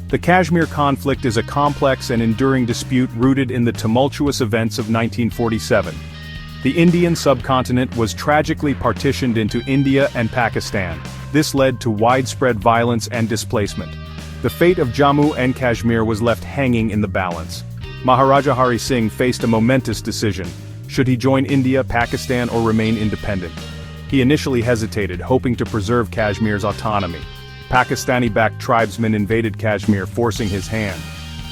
The Kashmir conflict is a complex and enduring dispute rooted in the tumultuous events of 1947. The Indian subcontinent was tragically partitioned into India and Pakistan. This led to widespread violence and displacement. The fate of Jammu and Kashmir was left hanging in the balance. Maharaja Hari Singh faced a momentous decision. Should he join India, Pakistan, or remain independent? He initially hesitated, hoping to preserve Kashmir's autonomy. Pakistani-backed tribesmen invaded Kashmir, forcing his hand.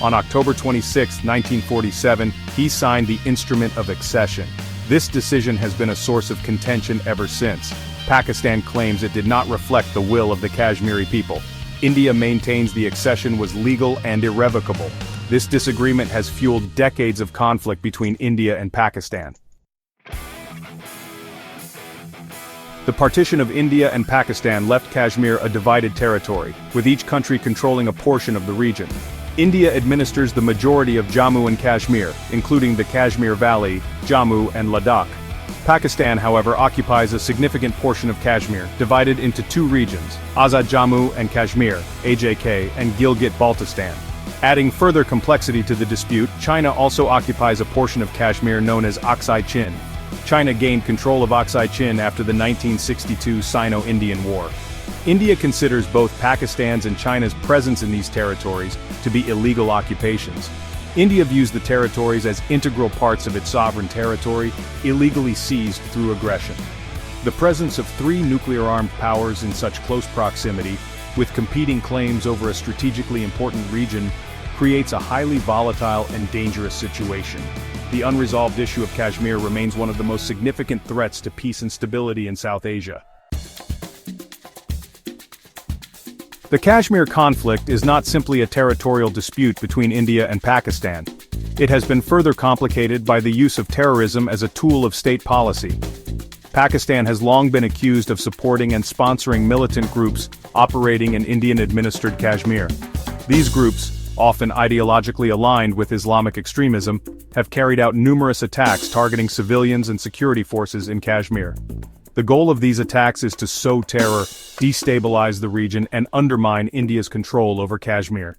On October 26, 1947, he signed the Instrument of Accession. This decision has been a source of contention ever since. Pakistan claims it did not reflect the will of the Kashmiri people. India maintains the accession was legal and irrevocable. This disagreement has fueled decades of conflict between India and Pakistan. The partition of India and Pakistan left Kashmir a divided territory, with each country controlling a portion of the region. India administers the majority of Jammu and Kashmir, including the Kashmir Valley, Jammu and Ladakh. Pakistan, however, occupies a significant portion of Kashmir, divided into two regions, Azad Jammu and Kashmir, AJK, and Gilgit-Baltistan. Adding further complexity to the dispute, China also occupies a portion of Kashmir known as Aksai Chin. China gained control of Aksai Chin after the 1962 Sino-Indian War. India considers both Pakistan's and China's presence in these territories to be illegal occupations. India views the territories as integral parts of its sovereign territory, illegally seized through aggression. The presence of three nuclear-armed powers in such close proximity, with competing claims over a strategically important region, creates a highly volatile and dangerous situation. The unresolved issue of Kashmir remains one of the most significant threats to peace and stability in South Asia. The Kashmir conflict is not simply a territorial dispute between India and Pakistan. It has been further complicated by the use of terrorism as a tool of state policy. Pakistan has long been accused of supporting and sponsoring militant groups operating in Indian-administered Kashmir. These groups, often ideologically aligned with Islamic extremism, have carried out numerous attacks targeting civilians and security forces in Kashmir. The goal of these attacks is to sow terror, destabilize the region, and undermine India's control over Kashmir.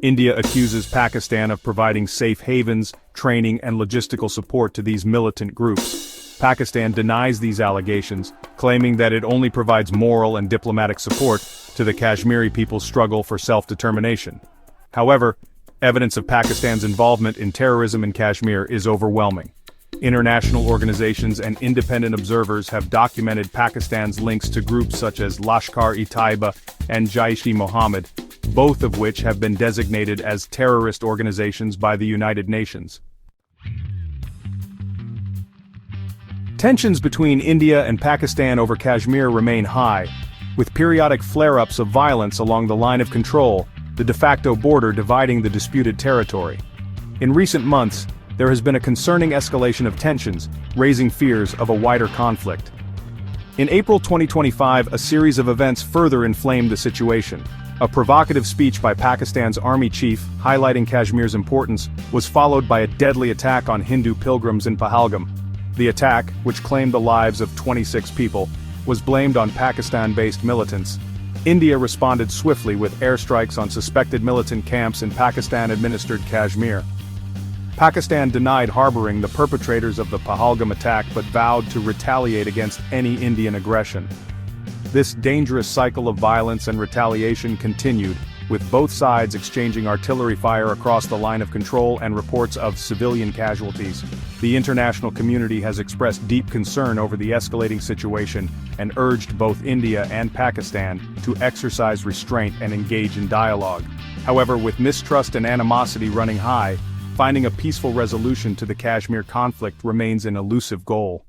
India accuses Pakistan of providing safe havens, training, and logistical support to these militant groups. Pakistan denies these allegations, claiming that it only provides moral and diplomatic support to the Kashmiri people's struggle for self-determination. However, evidence of Pakistan's involvement in terrorism in Kashmir is overwhelming. International organizations and independent observers have documented Pakistan's links to groups such as Lashkar-e-Taiba and Jaish-e-Mohammed, both of which have been designated as terrorist organizations by the United Nations. Tensions between India and Pakistan over Kashmir remain high, with periodic flare-ups of violence along the line of control, the de facto border dividing the disputed territory. In recent months, there has been a concerning escalation of tensions, raising fears of a wider conflict. In April 2025, a series of events further inflamed the situation. A provocative speech by Pakistan's army chief, highlighting Kashmir's importance, was followed by a deadly attack on Hindu pilgrims in Pahalgam. The attack, which claimed the lives of 26 people, was blamed on Pakistan-based militants. India responded swiftly with airstrikes on suspected militant camps in Pakistan-administered Kashmir. Pakistan denied harboring the perpetrators of the Pahalgam attack but vowed to retaliate against any Indian aggression. This dangerous cycle of violence and retaliation continued, with both sides exchanging artillery fire across the line of control and reports of civilian casualties. The international community has expressed deep concern over the escalating situation and urged both India and Pakistan to exercise restraint and engage in dialogue. However, with mistrust and animosity running high, finding a peaceful resolution to the Kashmir conflict remains an elusive goal.